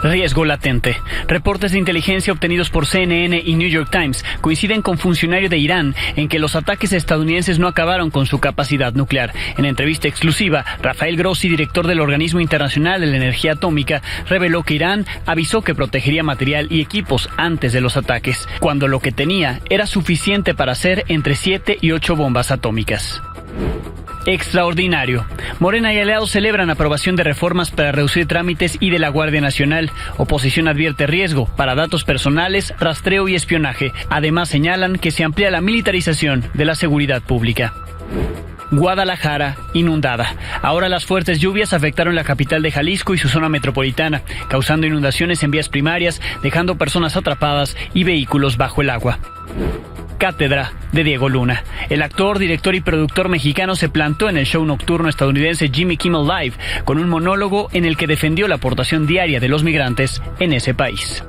Riesgo latente. Reportes de inteligencia obtenidos por CNN y New York Times coinciden con funcionarios de Irán en que los ataques estadounidenses no acabaron con su capacidad nuclear. En entrevista exclusiva, Rafael Grossi, director del Organismo Internacional de la Energía Atómica, reveló que Irán avisó que protegería material y equipos antes de los ataques, cuando lo que tenía era suficiente para hacer entre 7 y 8 bombas atómicas. Extraordinario. Morena y aliados celebran aprobación de reformas para reducir trámites y de la Guardia Nacional. Oposición advierte riesgo para datos personales, rastreo y espionaje. Además señalan que se amplía la militarización de la seguridad pública. Guadalajara, inundada. Ahora las fuertes lluvias afectaron la capital de Jalisco y su zona metropolitana, causando inundaciones en vías primarias, dejando personas atrapadas y vehículos bajo el agua. Cátedra de Diego Luna. El actor, director y productor mexicano se plantó en el show nocturno estadounidense Jimmy Kimmel Live con un monólogo en el que defendió la aportación diaria de los migrantes en ese país.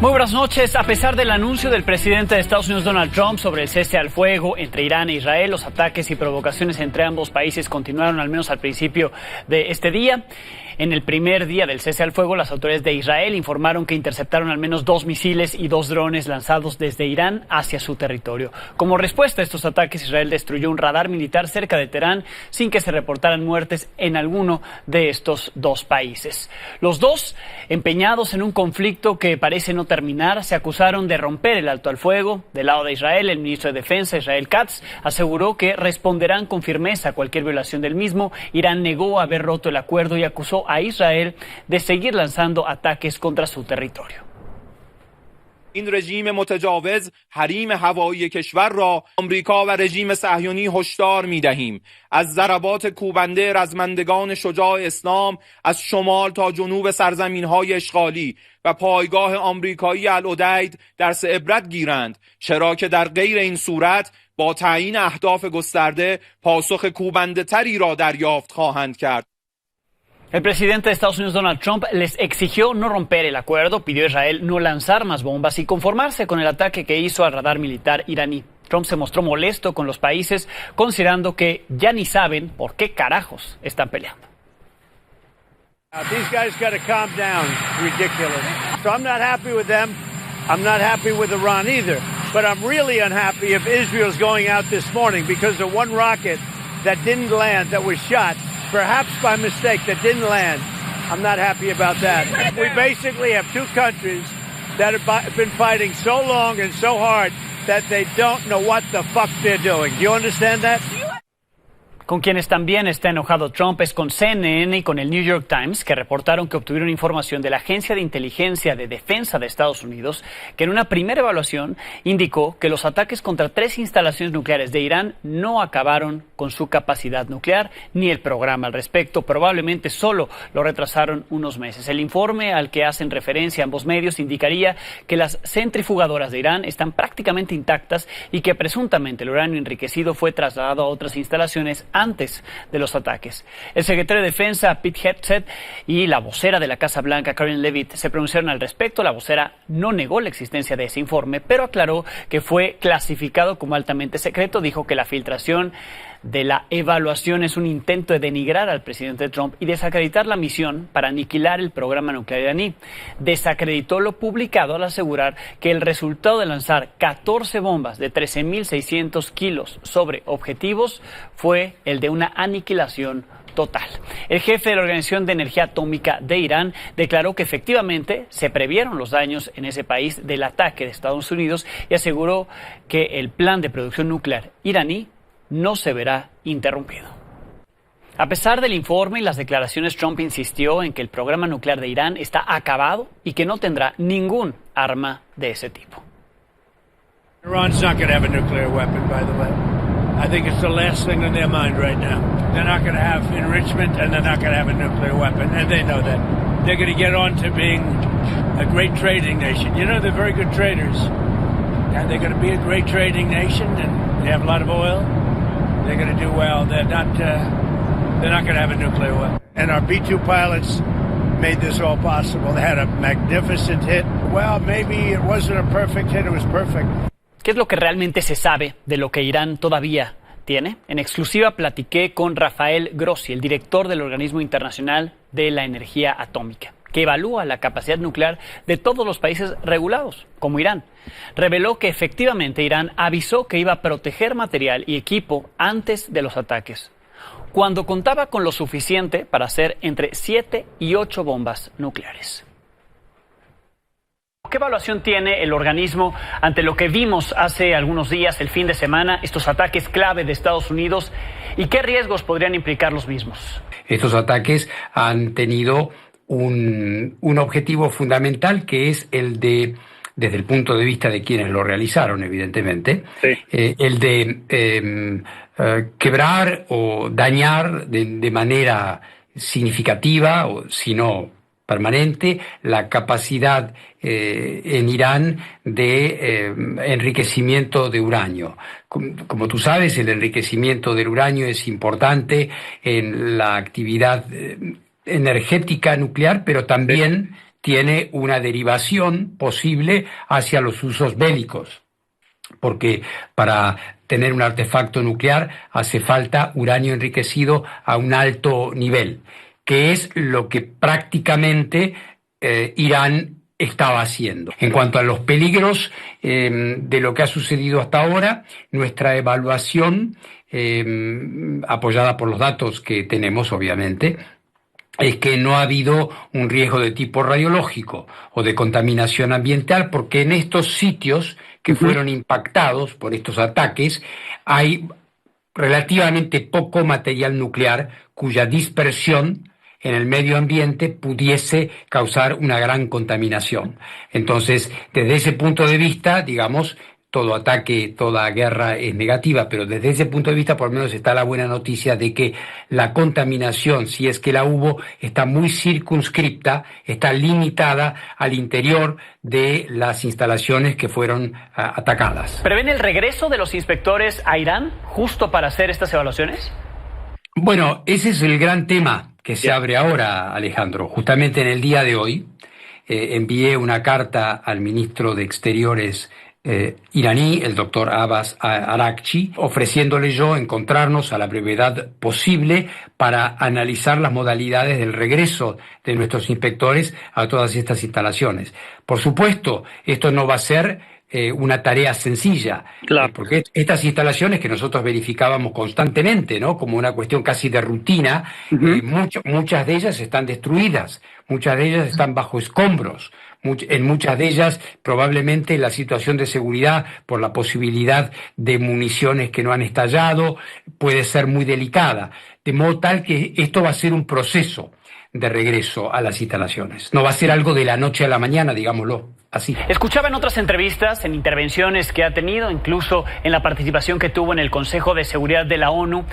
Muy buenas noches. A pesar del anuncio del presidente de Estados Unidos, Donald Trump, sobre el cese al fuego entre Irán e Israel, los ataques y provocaciones entre ambos países continuaron al menos al principio de este día. En el primer día del cese al fuego, las autoridades de Israel informaron que interceptaron al menos 2 misiles y 2 drones lanzados desde Irán hacia su territorio. Como respuesta a estos ataques, Israel destruyó un radar militar cerca de Teherán sin que se reportaran muertes en alguno de estos dos países. Los dos, empeñados en un conflicto que parece no terminar, se acusaron de romper el alto al fuego. Del lado de Israel, el ministro de Defensa, Israel Katz, aseguró que responderán con firmeza a cualquier violación del mismo. Irán negó haber roto el acuerdo y acusó a Israel de seguir lanzando ataques contra su territorio. این رژیم متجاوز حریم هوایی کشور را آمریکا و رژیم صهیونی هشدار می‌دهیم از ضربات کوبنده رزمندگان شجاع اسلام از شمال تا جنوب سرزمین‌های اشغالی و پایگاه آمریکایی العدید درس عبرت گیرند، چرا که در غیر این صورت با تعیین اهداف گسترده پاسخ کوبنده‌تری را دریافت خواهند کرد. El presidente de Estados Unidos, Donald Trump, les exigió no romper el acuerdo, pidió a Israel no lanzar más bombas y conformarse con el ataque que hizo al radar militar iraní. Trump se mostró molesto con los países, considerando que ya ni saben por qué carajos están peleando. These guys got to calm down. Ridiculous. So I'm not happy with them. I'm not happy with Iran either. But I'm really unhappy if Israel's going out this morning because of one rocket that didn't land, that was shot, perhaps by mistake, that didn't land. I'm not happy about that. We basically have two countries that have been fighting so long and so hard that they don't know what the fuck they're doing. Do you understand that? Con quienes también está enojado Trump es con CNN y con el New York Times, que reportaron que obtuvieron información de la Agencia de Inteligencia de Defensa de Estados Unidos, que en una primera evaluación indicó que los ataques contra 3 instalaciones nucleares de Irán no acabaron con su capacidad nuclear ni el programa al respecto. Probablemente solo lo retrasaron unos meses. El informe al que hacen referencia ambos medios indicaría que las centrifugadoras de Irán están prácticamente intactas y que presuntamente el uranio enriquecido fue trasladado a otras instalaciones antes de los ataques. El secretario de Defensa, Pete Hegseth, y la vocera de la Casa Blanca, Karen Leavitt, se pronunciaron al respecto. La vocera no negó la existencia de ese informe, pero aclaró que fue clasificado como altamente secreto. Dijo que la filtración de la evaluación es un intento de denigrar al presidente Trump y desacreditar la misión para aniquilar el programa nuclear iraní. Desacreditó lo publicado al asegurar que el resultado de lanzar 14 bombas de 13.600 kilos sobre objetivos fue el de una aniquilación total. El jefe de la Organización de Energía Atómica de Irán declaró que efectivamente se previeron los daños en ese país del ataque de Estados Unidos y aseguró que el plan de producción nuclear iraní no se verá interrumpido. A pesar del informe y las declaraciones, Trump insistió en que el programa nuclear de Irán está acabado y que no tendrá ningún arma de ese tipo. Iran's not going to have a nuclear weapon, by the way. I think it's the last thing on their mind right now. They're not going to have enrichment and they're not going to have a nuclear weapon, and they know that. They're going to get on to being a great trading nation. You know, they're very good traders. And they're going to be a great trading nation, and they have a lot of oil. They're going to do well. They're not going to have a nuclear weapon. And our B-2 pilots made this all possible. They had a magnificent hit. Well, maybe it wasn't a perfect hit, it was perfect. ¿Qué es lo que realmente se sabe de lo que Irán todavía tiene? En exclusiva platiqué con Rafael Grossi, el director del Organismo Internacional de la Energía Atómica, que evalúa la capacidad nuclear de todos los países regulados, como Irán. Reveló que efectivamente Irán avisó que iba a proteger material y equipo antes de los ataques, cuando contaba con lo suficiente para hacer entre 7 y 8 bombas nucleares. ¿Qué evaluación tiene el organismo ante lo que vimos hace algunos días, el fin de semana, estos ataques clave de Estados Unidos, y qué riesgos podrían implicar los mismos? Estos ataques han tenido un objetivo fundamental, que es el de, desde el punto de vista de quienes lo realizaron, evidentemente, sí, el de quebrar o dañar de manera significativa, o si no permanente, la capacidad en Irán de enriquecimiento de uranio. Como tú sabes, el enriquecimiento del uranio es importante en la actividad energética nuclear, pero también tiene una derivación posible hacia los usos bélicos, porque para tener un artefacto nuclear hace falta uranio enriquecido a un alto nivel, que es lo que prácticamente Irán estaba haciendo. En cuanto a los peligros de lo que ha sucedido hasta ahora, nuestra evaluación, apoyada por los datos que tenemos, obviamente, es que no ha habido un riesgo de tipo radiológico o de contaminación ambiental, porque en estos sitios que fueron impactados por estos ataques hay relativamente poco material nuclear cuya dispersión en el medio ambiente pudiese causar una gran contaminación. Entonces, desde ese punto de vista, digamos, todo ataque, toda guerra es negativa, pero desde ese punto de vista por lo menos está la buena noticia de que la contaminación, si es que la hubo, está muy circunscripta, está limitada al interior de las instalaciones que fueron atacadas. ¿Prevén el regreso de los inspectores a Irán justo para hacer estas evaluaciones? Bueno, ese es el gran tema que se abre ahora, Alejandro. Justamente en el día de hoy envié una carta al ministro de Exteriores iraní, el doctor Abbas Araghchi, ofreciéndole yo encontrarnos a la brevedad posible para analizar las modalidades del regreso de nuestros inspectores a todas estas instalaciones. Por supuesto, esto no va a ser una tarea sencilla, claro, porque estas instalaciones que nosotros verificábamos constantemente, ¿no?, como una cuestión casi de rutina, muchas de ellas están destruidas, muchas de ellas están bajo escombros. En muchas de ellas probablemente la situación de seguridad por la posibilidad de municiones que no han estallado puede ser muy delicada, de modo tal que esto va a ser un proceso de regreso a las instalaciones. No va a ser algo de la noche a la mañana, digámoslo así. Escuchaba en otras entrevistas, en intervenciones que ha tenido, incluso en la participación que tuvo en el Consejo de Seguridad de la ONU,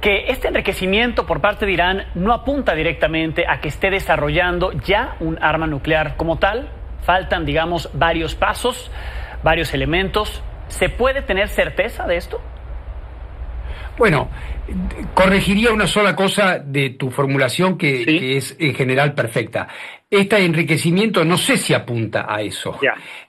que este enriquecimiento por parte de Irán no apunta directamente a que esté desarrollando ya un arma nuclear como tal. Faltan, digamos, varios pasos, varios elementos. ¿Se puede tener certeza de esto? Bueno, corregiría una sola cosa de tu formulación que es en general perfecta. Este enriquecimiento no sé si apunta a eso.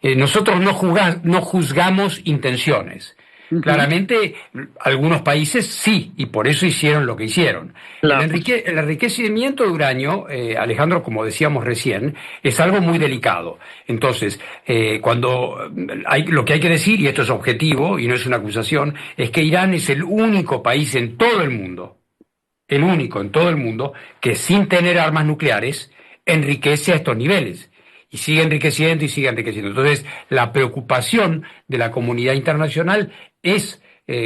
Nosotros no juzgamos intenciones. Claramente, algunos países sí, y por eso hicieron lo que hicieron. Claro. El enriquecimiento de uranio, Alejandro, como decíamos recién, es algo muy delicado. Entonces, lo que hay que decir, y esto es objetivo y no es una acusación, es que Irán es el único país en todo el mundo, que sin tener armas nucleares enriquece a estos niveles. Y sigue enriqueciendo y sigue enriqueciendo. Entonces, la preocupación de la comunidad internacional es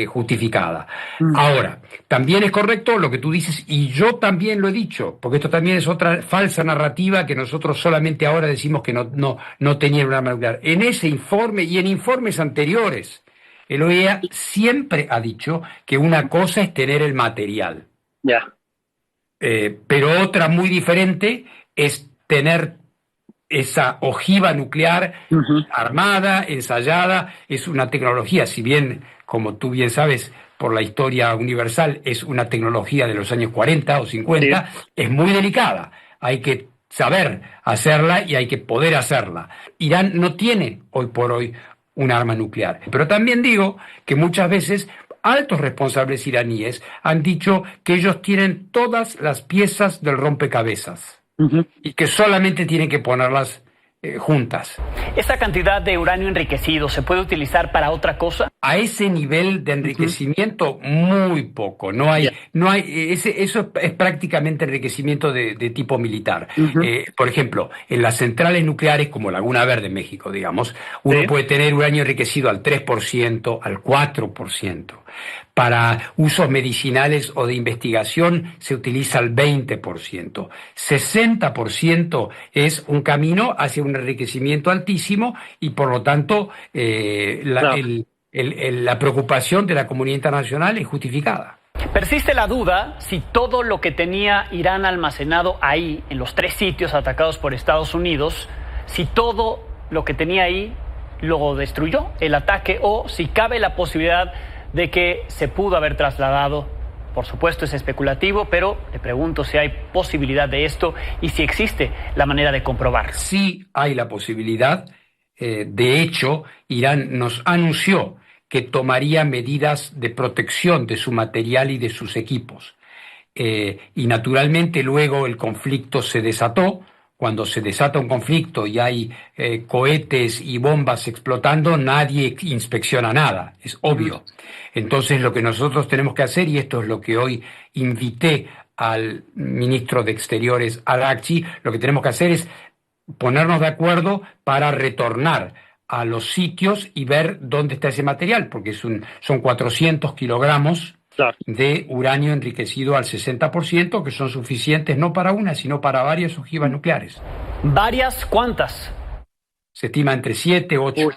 justificada. Ahora, también es correcto lo que tú dices, y yo también lo he dicho, porque esto también es otra falsa narrativa que nosotros solamente ahora decimos que no tenían un arma nuclear. En ese informe y en informes anteriores, el OEA siempre ha dicho que una cosa es tener el material. Pero otra muy diferente es tener esa ojiva nuclear armada, ensayada, es una tecnología, si bien, como tú bien sabes, por la historia universal, es una tecnología de los años 40 o 50, es muy delicada. Hay que saber hacerla y hay que poder hacerla. Irán no tiene hoy por hoy un arma nuclear. Pero también digo que muchas veces altos responsables iraníes han dicho que ellos tienen todas las piezas del rompecabezas y que solamente tienen que ponerlas juntas. ¿Esa cantidad de uranio enriquecido se puede utilizar para otra cosa? A ese nivel de enriquecimiento, muy poco. Eso es prácticamente enriquecimiento de tipo militar. Por ejemplo, en las centrales nucleares, como Laguna Verde en México, digamos, uno puede tener uranio enriquecido al 3%, al 4%. Para usos medicinales o de investigación se utiliza el 20%. 60% es un camino hacia un enriquecimiento altísimo y, por lo tanto, la preocupación de la comunidad internacional es justificada. Persiste la duda si todo lo que tenía Irán almacenado ahí, en los 3 sitios atacados por Estados Unidos, si todo lo que tenía ahí lo destruyó el ataque o si cabe la posibilidad de que se pudo haber trasladado. Por supuesto es especulativo, pero le pregunto si hay posibilidad de esto y si existe la manera de comprobarlo. Sí hay la posibilidad. De hecho, Irán nos anunció que tomaría medidas de protección de su material y de sus equipos. Y naturalmente luego el conflicto se desató. Cuando se desata un conflicto y hay cohetes y bombas explotando, nadie inspecciona nada, es obvio. Entonces lo que nosotros tenemos que hacer, y esto es lo que hoy invité al ministro de Exteriores, Araghchi, lo que tenemos que hacer es ponernos de acuerdo para retornar a los sitios y ver dónde está ese material, porque son 400 kilogramos de uranio enriquecido al 60%, que son suficientes no para una, sino para varias ojivas nucleares. ¿Varias? ¿Cuántas? Se estima entre 7 u 8.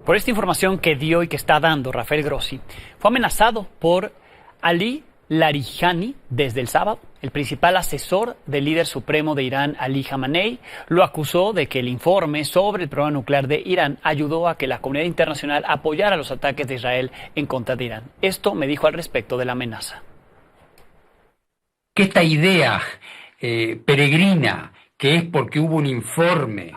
Por esta información que dio y que está dando Rafael Grossi, fue amenazado por Ali Larijani desde el sábado. El principal asesor del líder supremo de Irán, Ali Khamenei, lo acusó de que el informe sobre el programa nuclear de Irán ayudó a que la comunidad internacional apoyara los ataques de Israel en contra de Irán. Esto me dijo al respecto de la amenaza. Que esta idea peregrina, que es porque hubo un informe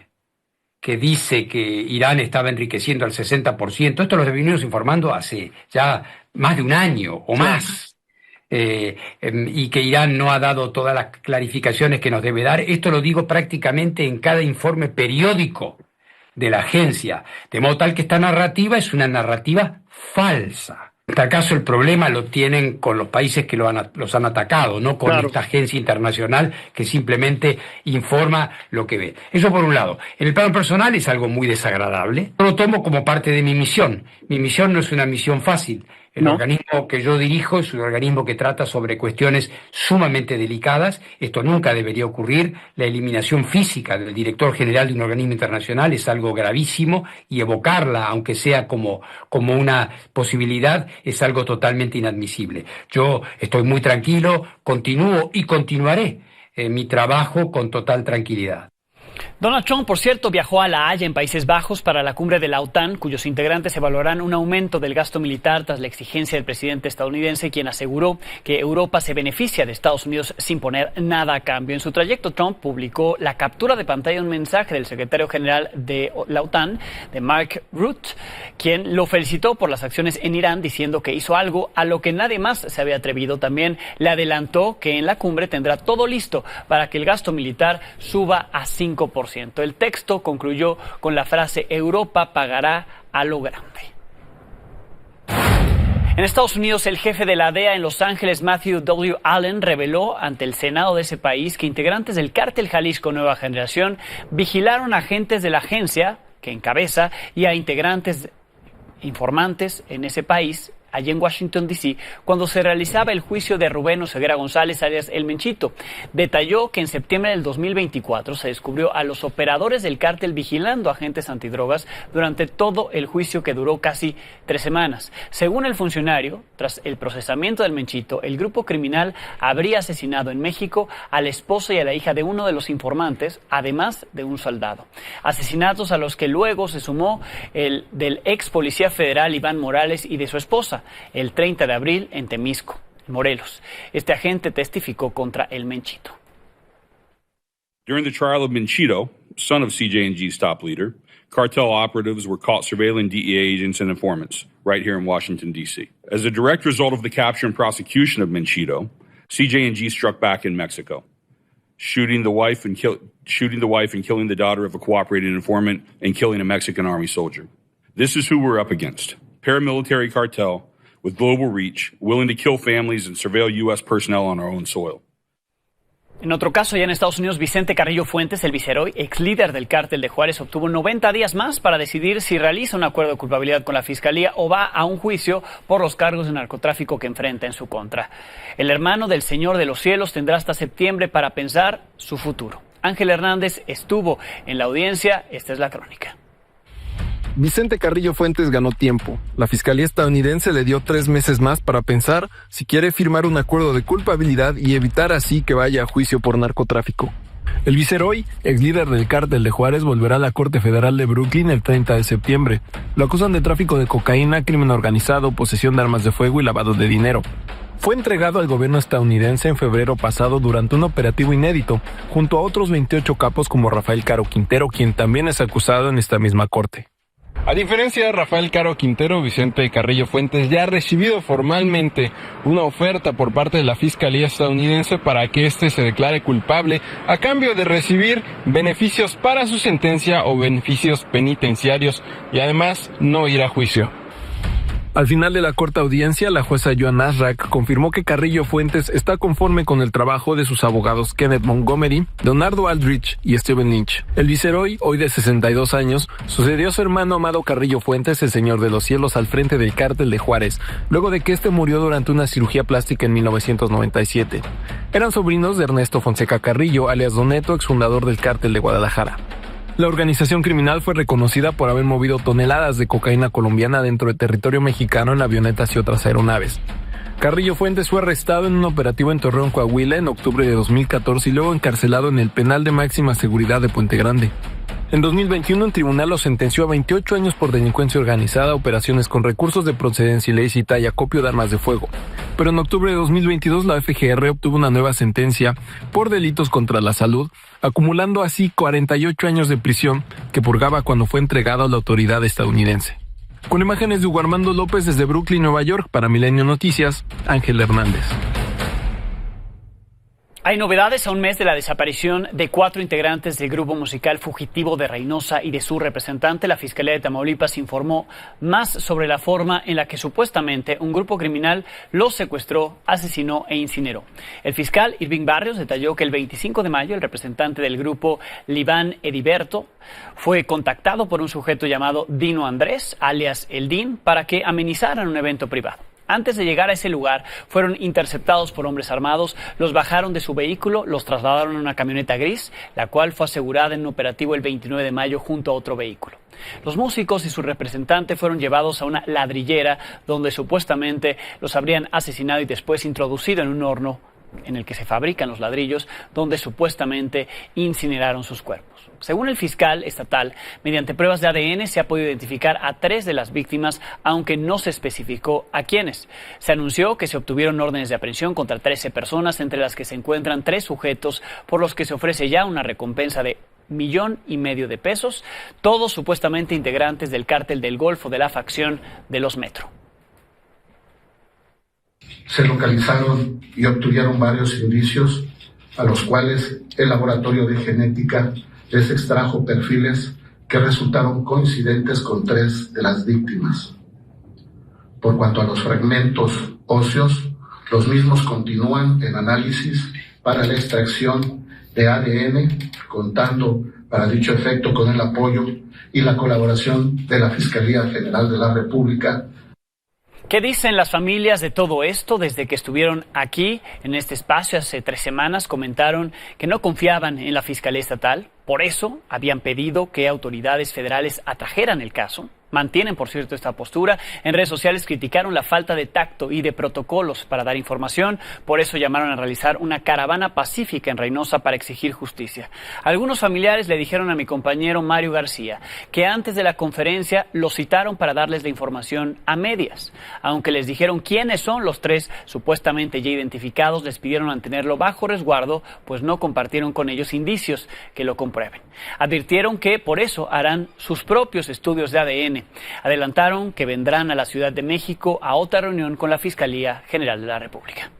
que dice que Irán estaba enriqueciendo al 60%, esto lo venimos informando hace ya más de un año o más. Y que Irán no ha dado todas las clarificaciones que nos debe dar. Esto lo digo prácticamente en cada informe periódico de la agencia, de modo tal que esta narrativa es una narrativa falsa. En tal caso el problema lo tienen con los países que los han atacado, no con esta agencia internacional que simplemente informa lo que ve. Eso por un lado. En el plano personal es algo muy desagradable. Yo lo tomo como parte de mi misión. Mi misión no es una misión fácil. El organismo que yo dirijo es un organismo que trata sobre cuestiones sumamente delicadas. Esto nunca debería ocurrir. La eliminación física del director general de un organismo internacional es algo gravísimo y evocarla, aunque sea como una posibilidad, es algo totalmente inadmisible. Yo estoy muy tranquilo, continúo y continuaré mi trabajo con total tranquilidad. Donald Trump, por cierto, viajó a La Haya, en Países Bajos, para la cumbre de la OTAN, cuyos integrantes evaluarán un aumento del gasto militar tras la exigencia del presidente estadounidense, quien aseguró que Europa se beneficia de Estados Unidos sin poner nada a cambio. En su trayecto, Trump publicó la captura de pantalla de un mensaje del secretario general de la OTAN, de Mark Rutte, quien lo felicitó por las acciones en Irán, diciendo que hizo algo a lo que nadie más se había atrevido. También le adelantó que en la cumbre tendrá todo listo para que el gasto militar suba a 5%. El texto concluyó con la frase: Europa pagará a lo grande. En Estados Unidos, el jefe de la DEA en Los Ángeles, Matthew W. Allen, reveló ante el Senado de ese país que integrantes del cártel Jalisco Nueva Generación vigilaron a agentes de la agencia que encabeza y a integrantes informantes en ese país allí en Washington, D.C., cuando se realizaba el juicio de Rubén Oseguera González, alias El Menchito. Detalló que en septiembre del 2024 se descubrió a los operadores del cártel vigilando agentes antidrogas durante todo el juicio, que duró casi 3 semanas. Según el funcionario, tras el procesamiento del Menchito, el grupo criminal habría asesinado en México al esposo y a la hija de uno de los informantes, además de un soldado. Asesinatos a los que luego se sumó el del ex policía federal Iván Morales y de su esposa, el 30 de abril en Temisco, Morelos. Este agente testificó contra el Menchito. During the trial of Menchito, son of CJ&G's top leader, cartel operatives were caught surveilling DEA agents and informants right here in Washington, D.C. As a direct result of the capture and prosecution of Menchito, CJ&G struck back in Mexico, shooting the wife and killing the daughter of a cooperating informant and killing a Mexican army soldier. This is who we're up against. Paramilitary cartel with global reach, willing to kill families and surveil U.S. personnel on our own soil. En otro caso, ya en Estados Unidos, Vicente Carrillo Fuentes, el viceroy, ex líder del cártel de Juárez, obtuvo 90 días más para decidir si realiza un acuerdo de culpabilidad con la Fiscalía o va a un juicio por los cargos de narcotráfico que enfrenta en su contra. El hermano del Señor de los Cielos tendrá hasta septiembre para pensar su futuro. Ángel Hernández estuvo en la audiencia. Esta es la crónica. Vicente Carrillo Fuentes ganó tiempo. La Fiscalía estadounidense le dio 3 meses más para pensar si quiere firmar un acuerdo de culpabilidad y evitar así que vaya a juicio por narcotráfico. El viceroy, ex líder del cártel de Juárez, volverá a la Corte Federal de Brooklyn el 30 de septiembre. Lo acusan de tráfico de cocaína, crimen organizado, posesión de armas de fuego y lavado de dinero. Fue entregado al gobierno estadounidense en febrero pasado durante un operativo inédito, junto a otros 28 capos como Rafael Caro Quintero, quien también es acusado en esta misma corte. A diferencia de Rafael Caro Quintero, Vicente Carrillo Fuentes ya ha recibido formalmente una oferta por parte de la Fiscalía estadounidense para que éste se declare culpable a cambio de recibir beneficios para su sentencia o beneficios penitenciarios y además no ir a juicio. Al final de la corta audiencia, la jueza Joan Asrak confirmó que Carrillo Fuentes está conforme con el trabajo de sus abogados Kenneth Montgomery, Leonardo Aldrich y Steven Lynch. El viceroy, hoy de 62 años, sucedió a su hermano Amado Carrillo Fuentes, el Señor de los Cielos, al frente del cártel de Juárez, luego de que este murió durante una cirugía plástica en 1997. Eran sobrinos de Ernesto Fonseca Carrillo, alias Don Neto, exfundador del cártel de Guadalajara. La organización criminal fue reconocida por haber movido toneladas de cocaína colombiana dentro del territorio mexicano en avionetas y otras aeronaves. Carrillo Fuentes fue arrestado en un operativo en Torreón, Coahuila, en octubre de 2014 y luego encarcelado en el penal de máxima seguridad de Puente Grande. En 2021, un tribunal lo sentenció a 28 años por delincuencia organizada, operaciones con recursos de procedencia ilícita y acopio de armas de fuego. Pero en octubre de 2022, la FGR obtuvo una nueva sentencia por delitos contra la salud, acumulando así 48 años de prisión que purgaba cuando fue entregado a la autoridad estadounidense. Con imágenes de Hugo Armando López desde Brooklyn, Nueva York, para Milenio Noticias, Ángel Hernández. Hay novedades a un mes de la desaparición de 4 integrantes del grupo musical Fugitivo de Reynosa y de su representante. La Fiscalía de Tamaulipas informó más sobre la forma en la que supuestamente un grupo criminal los secuestró, asesinó e incineró. El fiscal Irving Barrios detalló que el 25 de mayo el representante del grupo, Liván Ediberto, fue contactado por un sujeto llamado Dino Andrés, alias El Din, para que amenizaran un evento privado. Antes de llegar a ese lugar, fueron interceptados por hombres armados, los bajaron de su vehículo, los trasladaron a una camioneta gris, la cual fue asegurada en un operativo el 29 de mayo junto a otro vehículo. Los músicos y su representante fueron llevados a una ladrillera donde supuestamente los habrían asesinado y después introducido en un horno en el que se fabrican los ladrillos, donde supuestamente incineraron sus cuerpos. Según el fiscal estatal, mediante pruebas de ADN se ha podido identificar a 3 de las víctimas, aunque no se especificó a quiénes. Se anunció que se obtuvieron órdenes de aprehensión contra 13 personas, entre las que se encuentran 3 sujetos por los que se ofrece ya una recompensa de $1,5 million de pesos, todos supuestamente integrantes del cártel del Golfo de la facción de los Metro. Se localizaron y obtuvieron varios indicios a los cuales el laboratorio de genética les extrajo perfiles que resultaron coincidentes con 3 de las víctimas. Por cuanto a los fragmentos óseos, los mismos continúan en análisis para la extracción de ADN, contando para dicho efecto con el apoyo y la colaboración de la Fiscalía General de la República. ¿Qué dicen las familias de todo esto? Desde que estuvieron aquí, en este espacio, hace 3 semanas, comentaron que no confiaban en la Fiscalía Estatal. Por eso habían pedido que autoridades federales atajaran el caso. Mantienen, por cierto, esta postura. En redes sociales criticaron la falta de tacto y de protocolos para dar información. Por eso llamaron a realizar una caravana pacífica en Reynosa para exigir justicia. Algunos familiares le dijeron a mi compañero Mario García que antes de la conferencia lo citaron para darles la información a medias. Aunque les dijeron quiénes son los 3 supuestamente ya identificados, les pidieron mantenerlo bajo resguardo, pues no compartieron con ellos indicios que lo comprueben. Advirtieron que por eso harán sus propios estudios de ADN. Adelantaron que vendrán a la Ciudad de México a otra reunión con la Fiscalía General de la República.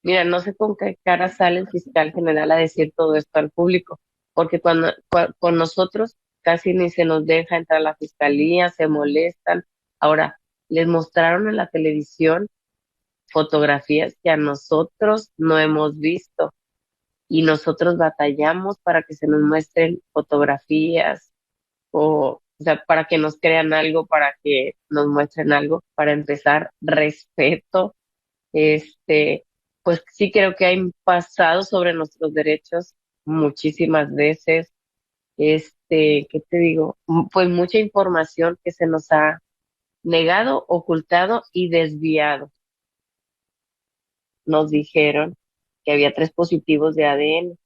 Mira, no sé con qué cara sale el fiscal general a decir todo esto al público, porque con nosotros casi ni se nos deja entrar a la fiscalía, se molestan. Ahora, les mostraron en la televisión fotografías que a nosotros no hemos visto y nosotros batallamos para que se nos muestren fotografías o sea, para que nos crean algo, para que nos muestren algo. Para empezar, respeto. Pues sí creo que hay pasado sobre nuestros derechos muchísimas veces. ¿Qué te digo? Pues mucha información que se nos ha negado, ocultado y desviado. Nos dijeron que había 3 positivos de ADN,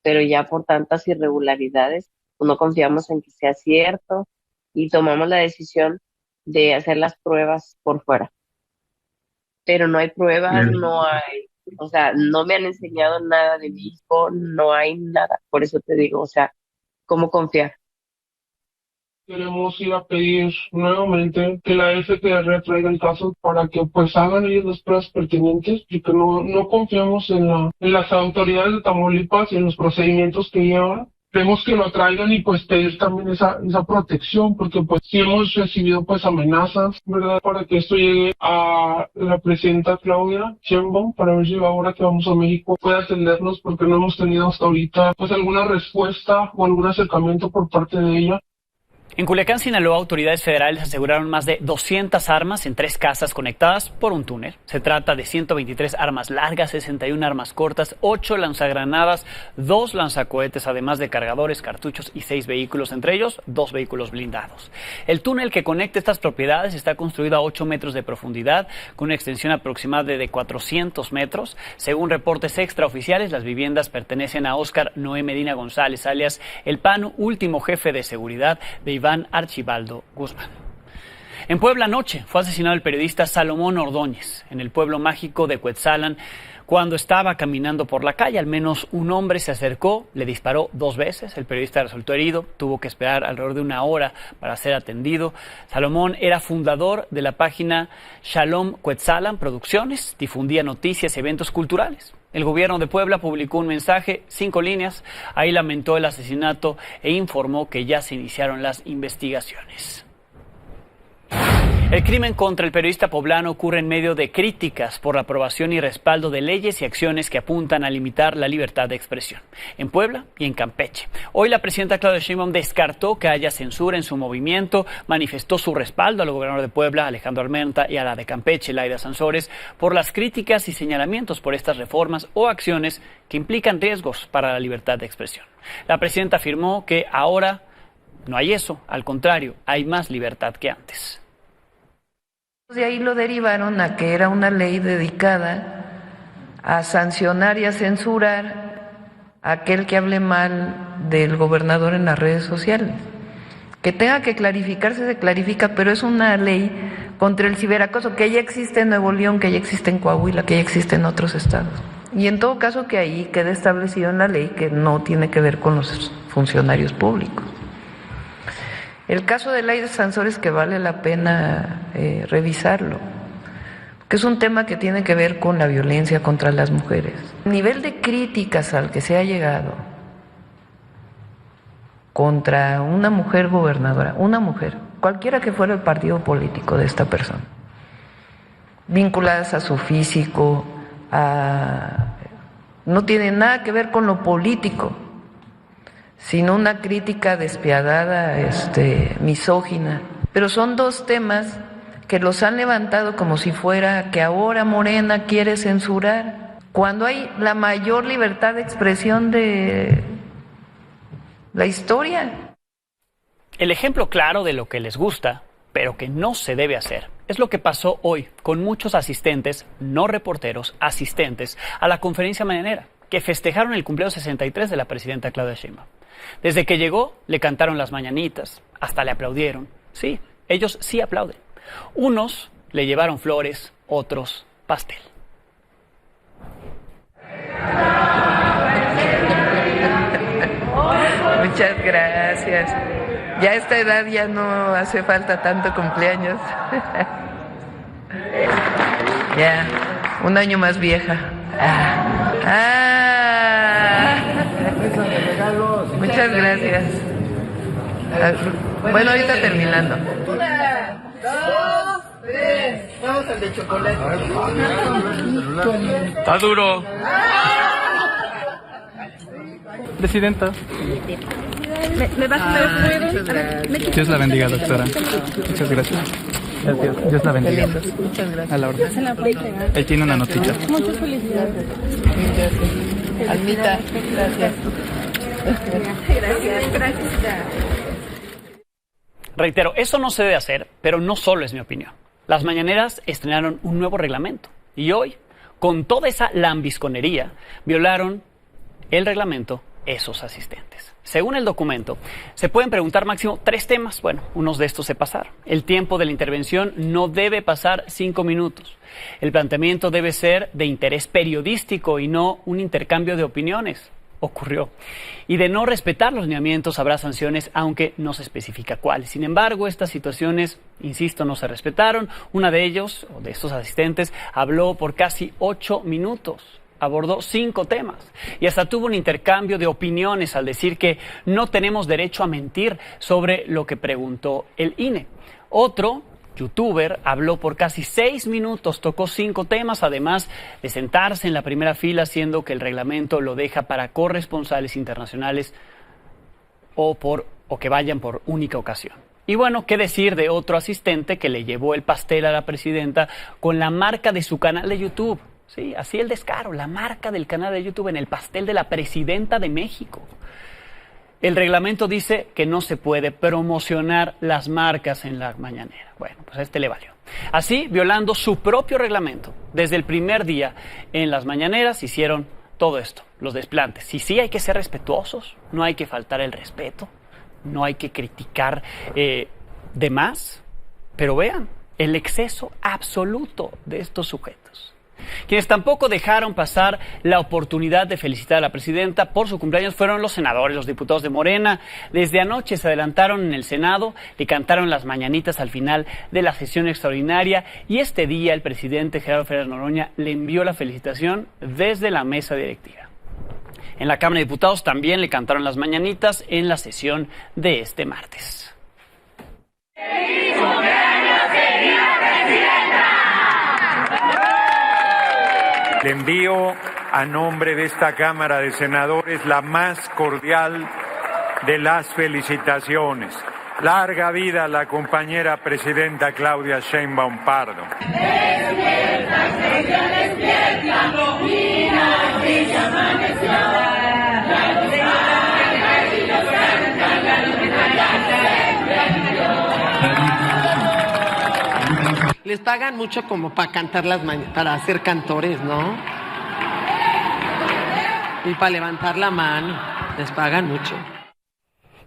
pero ya por tantas irregularidades, pues no confiamos en que sea cierto y tomamos la decisión de hacer las pruebas por fuera. Pero no hay pruebas, no hay, o sea, no me han enseñado nada de mi hijo, no hay nada. Por eso te digo, o sea, ¿cómo confiar? Queremos ir a pedir nuevamente que la FGR traiga el caso para que pues hagan ellos las pruebas pertinentes, porque no confiamos en las autoridades de Tamaulipas y en los procedimientos que llevan. Queremos que lo traigan y pues pedir también esa protección, porque pues sí hemos recibido pues amenazas, ¿verdad? Para que esto llegue a la presidenta Claudia Sheinbaum, para ver si ahora que vamos a México puede atendernos, porque no hemos tenido hasta ahorita pues alguna respuesta o algún acercamiento por parte de ella. En Culiacán, Sinaloa, autoridades federales aseguraron más de 200 armas en 3 casas conectadas por un túnel. Se trata de 123 armas largas, 61 armas cortas, 8 lanzagranadas, 2 lanzacohetes, además de cargadores, cartuchos y 6 vehículos, entre ellos 2 vehículos blindados. El túnel que conecta estas propiedades está construido a 8 metros de profundidad, con una extensión aproximada de 400 metros. Según reportes extraoficiales, las viviendas pertenecen a Óscar Noé Medina González, alias El Pano, último jefe de seguridad de Iván Archibaldo Guzmán. En Puebla anoche fue asesinado el periodista Salomón Ordóñez en el pueblo mágico de Cuetzalan. Cuando estaba caminando por la calle, al menos un hombre se acercó, le disparó 2 veces. El periodista resultó herido, tuvo que esperar alrededor de 1 hora para ser atendido. Salomón era fundador de la página Shalom Cuetzalan Producciones, difundía noticias y eventos culturales. El gobierno de Puebla publicó un mensaje, 5 líneas. Ahí lamentó el asesinato e informó que ya se iniciaron las investigaciones. El crimen contra el periodista poblano ocurre en medio de críticas por la aprobación y respaldo de leyes y acciones que apuntan a limitar la libertad de expresión en Puebla y en Campeche. Hoy la presidenta Claudia Sheinbaum descartó que haya censura en su movimiento, manifestó su respaldo al gobernador de Puebla, Alejandro Armenta, y a la de Campeche, Laida Sansores, por las críticas y señalamientos por estas reformas o acciones que implican riesgos para la libertad de expresión. La presidenta afirmó que ahora no hay eso, al contrario, hay más libertad que antes. De ahí lo derivaron a que era una ley dedicada a sancionar y a censurar a aquel que hable mal del gobernador en las redes sociales. Que tenga que clarificarse, se clarifica, pero es una ley contra el ciberacoso que ya existe en Nuevo León, que ya existe en Coahuila, que ya existe en otros estados. Y en todo caso que ahí quede establecido en la ley que no tiene que ver con los funcionarios públicos. El caso de Laida Sansores, que vale la pena revisarlo, que es un tema que tiene que ver con la violencia contra las mujeres. El nivel de críticas al que se ha llegado contra una mujer gobernadora, una mujer, cualquiera que fuera el partido político de esta persona, vinculadas a su físico, no tiene nada que ver con lo político, sino una crítica despiadada, misógina. Pero son 2 temas que los han levantado como si fuera que ahora Morena quiere censurar, cuando hay la mayor libertad de expresión de la historia. El ejemplo claro de lo que les gusta, pero que no se debe hacer, es lo que pasó hoy con muchos asistentes, no reporteros, asistentes a la conferencia mañanera, que festejaron el cumpleaños 63 de la presidenta Claudia Sheinbaum. Desde que llegó, le cantaron las mañanitas, hasta le aplaudieron. Sí, ellos sí aplauden. Unos le llevaron flores, otros pastel. Muchas gracias. Ya a esta edad ya no hace falta tanto cumpleaños. Ya, un año más vieja. Muchas gracias. Bueno, ahorita terminando. 1, 2, 3. Vamos al de chocolate. Está duro. Presidenta. ¿Me vas a ver? Dios la bendiga, doctora. Muchas gracias. Gracias. Dios la bendiga. Muchas gracias. A la orden. Ahí tiene una notita. Muchas felicidades. Almita, gracias. Gracias. Reitero, eso no se debe hacer, pero no solo es mi opinión. Las mañaneras estrenaron un nuevo reglamento y hoy, con toda esa lambisconería, violaron el reglamento esos asistentes. Según el documento, se pueden preguntar máximo 3 temas. Bueno, unos de estos se pasaron. El tiempo de la intervención no debe pasar 5 minutos. El planteamiento debe ser de interés periodístico y no un intercambio de opiniones. Ocurrió. Y de no respetar los lineamientos habrá sanciones, aunque no se especifica cuáles. Sin embargo, estas situaciones, insisto, no se respetaron. Una de ellos, o de estos asistentes, habló por casi 8 minutos. Abordó 5 temas y hasta tuvo un intercambio de opiniones al decir que no tenemos derecho a mentir sobre lo que preguntó el INE. Otro youtuber habló por casi 6 minutos, tocó 5 temas, además de sentarse en la primera fila, siendo que el reglamento lo deja para corresponsales internacionales o que vayan por única ocasión. Y bueno, ¿qué decir de otro asistente que le llevó el pastel a la presidenta con la marca de su canal de YouTube? Sí, así el descaro, la marca del canal de YouTube en el pastel de la presidenta de México. El reglamento dice que no se puede promocionar las marcas en la mañanera. Bueno, pues a este le valió. Así, violando su propio reglamento, desde el primer día en las mañaneras hicieron todo esto, los desplantes. Y sí hay que ser respetuosos, no hay que faltar el respeto, no hay que criticar de más, pero vean el exceso absoluto de estos sujetos. Quienes tampoco dejaron pasar la oportunidad de felicitar a la presidenta por su cumpleaños fueron los senadores, los diputados de Morena. Desde anoche se adelantaron en el Senado, le cantaron las mañanitas al final de la sesión extraordinaria y este día el presidente Gerardo Fernández Noroña le envió la felicitación desde la mesa directiva. En la Cámara de Diputados también le cantaron las mañanitas en la sesión de este martes. ¡Feliz cumpleaños, querida presidenta! Le envío a nombre de esta Cámara de Senadores la más cordial de las felicitaciones. Larga vida a la compañera presidenta Claudia Sheinbaum Pardo. Despierta, despierta, mira, brilla, amaneció. Les pagan mucho como para cantar para ser cantores, ¿no? Y para levantar la mano, les pagan mucho.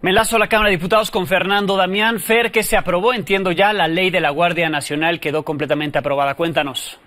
Me enlazo a la Cámara de Diputados con Fernando Damián. Fer, que se aprobó, entiendo ya, la ley de la Guardia Nacional quedó completamente aprobada. Cuéntanos.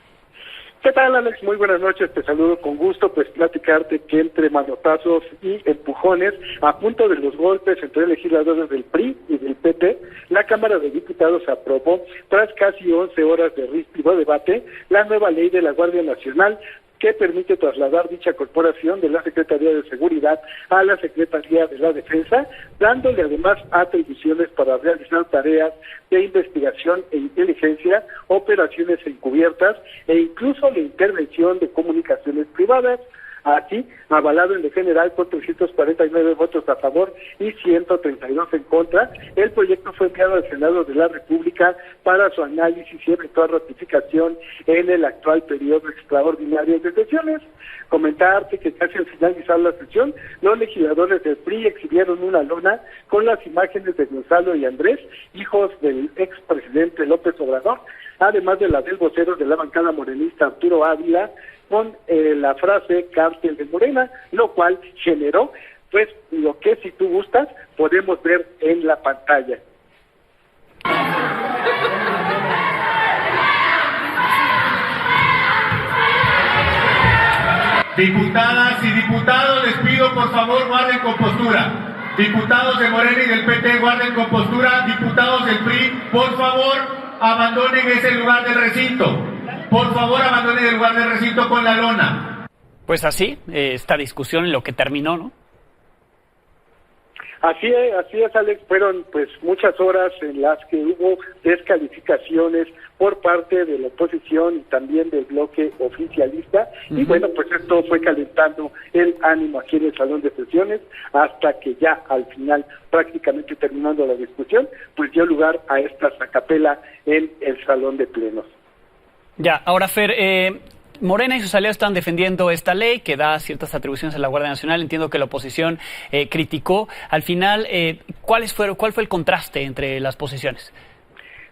¿Qué tal, Alex? Muy buenas noches, te saludo con gusto, pues platicarte que entre manotazos y empujones, a punto de los golpes entre legisladores del PRI y del PP, la Cámara de Diputados aprobó, tras casi 11 horas de ríspido debate, la nueva ley de la Guardia Nacional, que permite trasladar dicha corporación de la Secretaría de Seguridad a la Secretaría de la Defensa, dándole además atribuciones para realizar tareas de investigación e inteligencia, operaciones encubiertas e incluso la intervención de comunicaciones privadas. Así, avalado en lo general por 349 votos a favor y 132 en contra, el proyecto fue enviado al Senado de la República para su análisis y eventual ratificación en el actual periodo extraordinario de sesiones. Comentarte que casi al finalizar la sesión, los legisladores del PRI exhibieron una lona con las imágenes de Gonzalo y Andrés, hijos del expresidente López Obrador, además de la del vocero de la bancada morenista Arturo Ávila, con la frase cártel de Morena, lo cual generó, pues, lo que si tú gustas, podemos ver en la pantalla. Diputadas y diputados, les pido por favor guarden compostura. Diputados de Morena y del PT, guarden compostura. Diputados del PRI, por favor, abandonen ese lugar del recinto. Por favor, abandonen el lugar del recinto con la lona. Pues así, esta discusión en lo que terminó, ¿no? Así es, Alex, fueron pues muchas horas en las que hubo descalificaciones por parte de la oposición y también del bloque oficialista, y bueno, pues esto fue calentando el ánimo aquí en el salón de sesiones, hasta que ya al final, prácticamente terminando la discusión, pues dio lugar a esta acapela en el salón de plenos. Ya, ahora Fer, Morena y sus aliados están defendiendo esta ley que da ciertas atribuciones a la Guardia Nacional. Entiendo que la oposición criticó. Al final, ¿cuál fue el contraste entre las posiciones?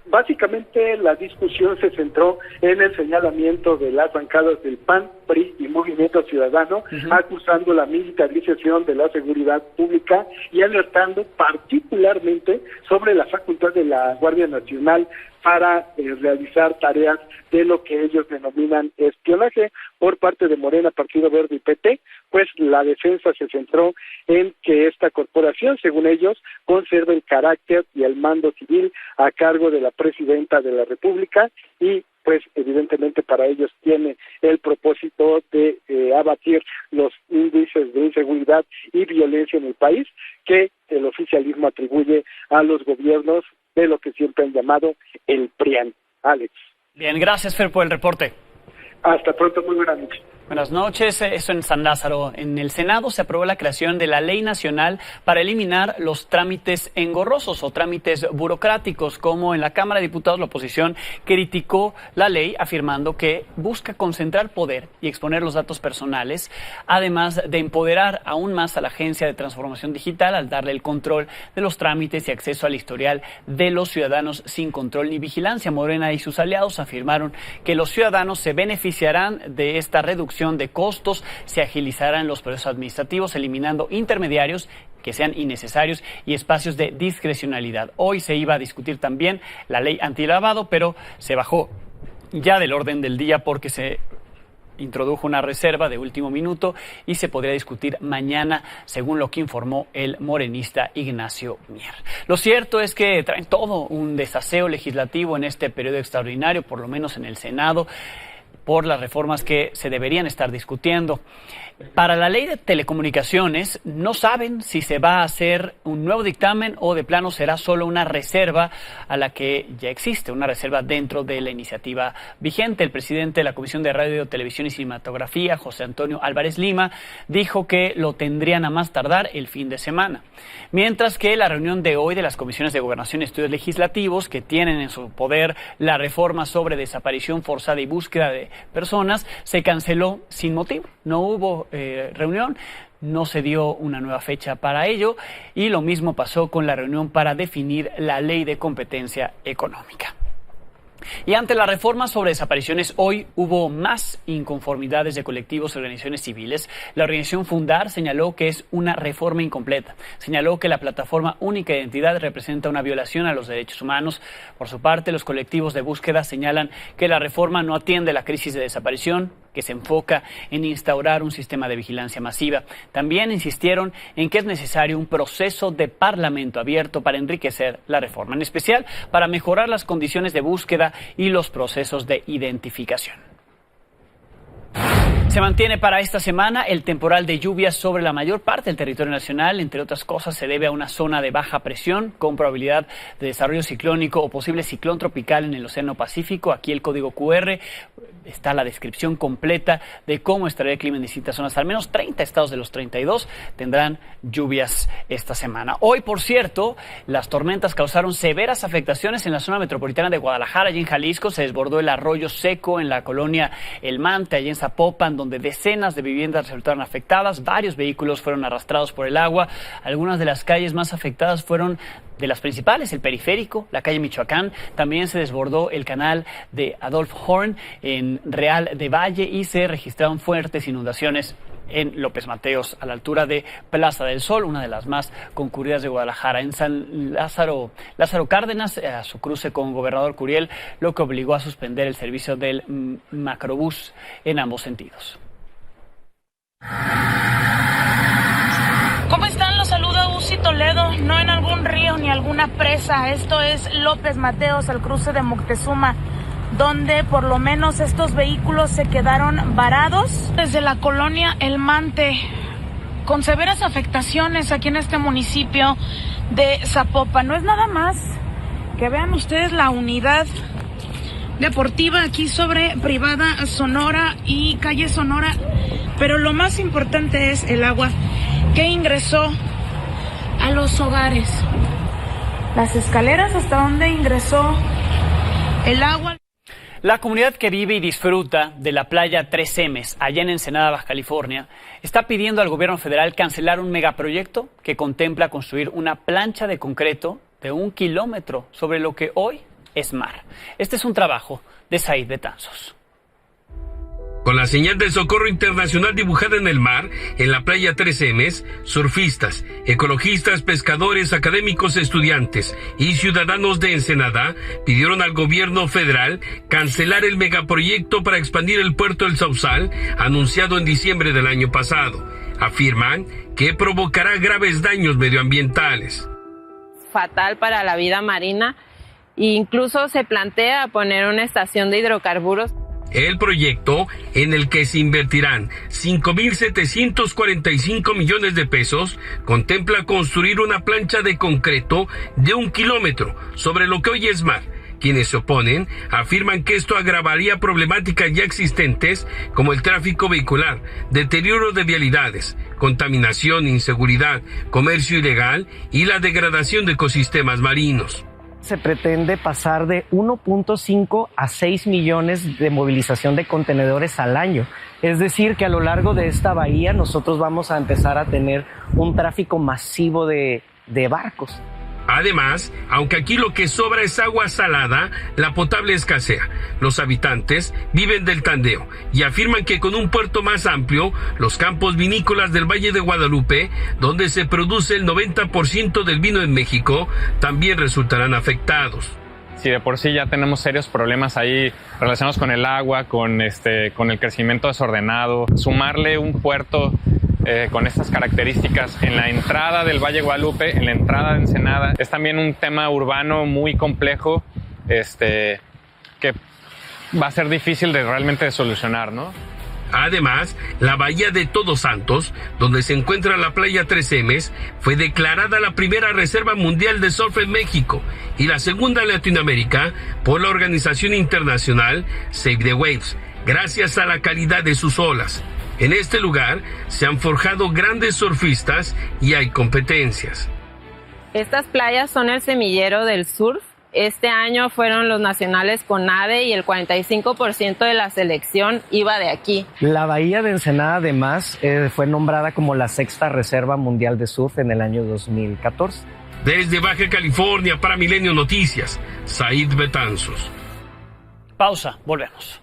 Básicamente la discusión se centró en el señalamiento de las bancadas del PAN, PRI y Movimiento Ciudadano, acusando la militarización de la seguridad pública y alertando particularmente sobre la facultad de la Guardia Nacional para realizar tareas de lo que ellos denominan espionaje. Por parte de Morena, Partido Verde y PT, pues la defensa se centró en que esta corporación, según ellos, conserva el carácter y el mando civil a cargo de la Presidenta de la República y pues evidentemente para ellos tiene el propósito de abatir los índices de inseguridad y violencia en el país que el oficialismo atribuye a los gobiernos de lo que siempre han llamado el PRIAN. Alex. Bien, gracias Fer por el reporte. Hasta pronto, muy buenas noches. Buenas noches. Eso en San Lázaro. En el Senado se aprobó la creación de la Ley Nacional para eliminar los trámites engorrosos o trámites burocráticos. Como en la Cámara de Diputados, la oposición criticó la ley afirmando que busca concentrar poder y exponer los datos personales, además de empoderar aún más a la Agencia de Transformación Digital al darle el control de los trámites y acceso al historial de los ciudadanos sin control ni vigilancia. Morena y sus aliados afirmaron que los ciudadanos se beneficiarán de esta reducción de costos, se agilizarán los procesos administrativos, eliminando intermediarios que sean innecesarios y espacios de discrecionalidad. Hoy se iba a discutir también la ley antilavado, pero se bajó ya del orden del día porque se introdujo una reserva de último minuto y se podría discutir mañana, según lo que informó el morenista Ignacio Mier. Lo cierto es que traen todo un desaseo legislativo en este periodo extraordinario, por lo menos en el Senado, por las reformas que se deberían estar discutiendo. Para la ley de telecomunicaciones no saben si se va a hacer un nuevo dictamen o de plano será solo una reserva a la que ya existe, una reserva dentro de la iniciativa vigente. El presidente de la Comisión de Radio, Televisión y Cinematografía, José Antonio Álvarez Lima, dijo que lo tendrían a más tardar el fin de semana. Mientras que la reunión de hoy de las comisiones de Gobernación y Estudios Legislativos, que tienen en su poder la reforma sobre desaparición forzada y búsqueda de personas, se canceló sin motivo. No hubo reunión, no se dio una nueva fecha para ello y lo mismo pasó con la reunión para definir la ley de competencia económica. Y ante la reforma sobre desapariciones, hoy hubo más inconformidades de colectivos y organizaciones civiles. La organización Fundar señaló que es una reforma incompleta. Señaló que la plataforma única de identidad representa una violación a los derechos humanos. Por su parte, los colectivos de búsqueda señalan que la reforma no atiende la crisis de desaparición, que se enfoca en instaurar un sistema de vigilancia masiva. También insistieron en que es necesario un proceso de parlamento abierto para enriquecer la reforma, en especial para mejorar las condiciones de búsqueda y los procesos de identificación. Se mantiene para esta semana el temporal de lluvias sobre la mayor parte del territorio nacional. Entre otras cosas, se debe a una zona de baja presión con probabilidad de desarrollo ciclónico o posible ciclón tropical en el Océano Pacífico. Aquí el código QR está la descripción completa de cómo estará el clima en distintas zonas. Al menos 30 estados de los 32 tendrán lluvias esta semana. Hoy, por cierto, las tormentas causaron severas afectaciones en la zona metropolitana de Guadalajara. Allí en Jalisco se desbordó el arroyo seco en la colonia El Mante, allí en Zapopan, donde decenas de viviendas resultaron afectadas. Varios vehículos fueron arrastrados por el agua. Algunas de las calles más afectadas fueron de las principales, el Periférico, la calle Michoacán. También se desbordó el canal de Adolf Horn en Real de Valle y se registraron fuertes inundaciones en López Mateos, a la altura de Plaza del Sol, una de las más concurridas de Guadalajara. En San Lázaro Cárdenas, a su cruce con Gobernador Curiel, lo que obligó a suspender el servicio del macrobús en ambos sentidos. ¿Cómo están? Los saluda Uzi Toledo, no en algún río ni alguna presa. Esto es López Mateos, al cruce de Moctezuma, donde por lo menos estos vehículos se quedaron varados desde la colonia El Mante, con severas afectaciones aquí en este municipio de Zapopan. No es nada más que vean ustedes la unidad deportiva aquí sobre Privada Sonora y calle Sonora, pero lo más importante es el agua que ingresó a los hogares. Las escaleras hasta donde ingresó el agua. La comunidad que vive y disfruta de la playa 3Ms, allá en Ensenada, Baja California, está pidiendo al gobierno federal cancelar un megaproyecto que contempla construir una plancha de concreto de 1 kilómetro sobre lo que hoy es mar. Este es un trabajo de Said Betanzos. Con la señal del socorro internacional dibujada en el mar, en la playa 3Ms, surfistas, ecologistas, pescadores, académicos, estudiantes y ciudadanos de Ensenada pidieron al gobierno federal cancelar el megaproyecto para expandir el puerto del Sausal, anunciado en diciembre del año pasado. Afirman que provocará graves daños medioambientales. Fatal para la vida marina e incluso se plantea poner una estación de hidrocarburos. El proyecto, en el que se invertirán 5.745 millones de pesos, contempla construir una plancha de concreto de 1 kilómetro sobre lo que hoy es mar. Quienes se oponen afirman que esto agravaría problemáticas ya existentes como el tráfico vehicular, deterioro de vialidades, contaminación, inseguridad, comercio ilegal y la degradación de ecosistemas marinos. Se pretende pasar de 1.5 a 6 millones de movilización de contenedores al año. Es decir, que a lo largo de esta bahía nosotros vamos a empezar a tener un tráfico masivo de barcos. Además, aunque aquí lo que sobra es agua salada, la potable escasea. Los habitantes viven del tandeo y afirman que con un puerto más amplio, los campos vinícolas del Valle de Guadalupe, donde se produce el 90% del vino en México, también resultarán afectados. Si de por sí ya tenemos serios problemas ahí relacionados con el agua, con el crecimiento desordenado, sumarle un puerto con estas características en la entrada del Valle de Guadalupe, en la entrada de Ensenada, es también un tema urbano muy complejo que va a ser difícil realmente de solucionar, ¿no? Además, la bahía de Todos Santos, donde se encuentra la playa 3Ms, fue declarada la primera reserva mundial de surf en México y la segunda en Latinoamérica por la organización internacional Save the Waves, gracias a la calidad de sus olas. En este lugar se han forjado grandes surfistas y hay competencias. Estas playas son el semillero del surf. Este año fueron los nacionales CONADE y el 45% de la selección iba de aquí. La bahía de Ensenada, además, fue nombrada como la 6ª reserva mundial de surf en el año 2014. Desde Baja California para Milenio Noticias, Said Betanzos. Pausa, volvemos.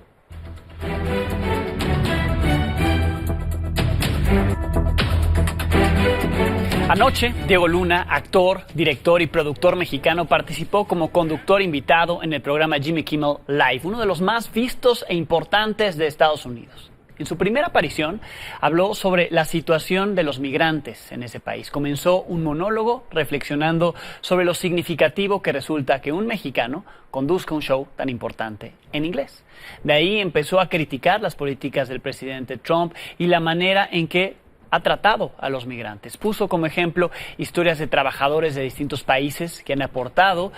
Anoche, Diego Luna, actor, director y productor mexicano, participó como conductor invitado en el programa Jimmy Kimmel Live, uno de los más vistos e importantes de Estados Unidos. En su primera aparición, habló sobre la situación de los migrantes en ese país. Comenzó un monólogo reflexionando sobre lo significativo que resulta que un mexicano conduzca un show tan importante en inglés. De ahí empezó a criticar las políticas del presidente Trump y la manera en que ha tratado a los migrantes. Puso como ejemplo historias de trabajadores de distintos países que han aportado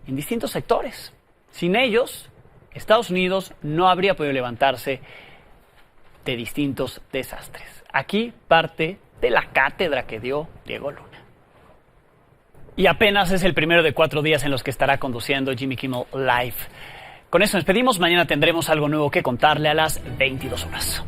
en distintos sectores. Sin ellos, Estados Unidos no habría podido levantarse de distintos desastres. Aquí parte de la cátedra que dio Diego Luna. Y apenas es el primero de 4 días en los que estará conduciendo Jimmy Kimmel Live. Con eso nos despedimos. Mañana tendremos algo nuevo que contarle a las 22 horas.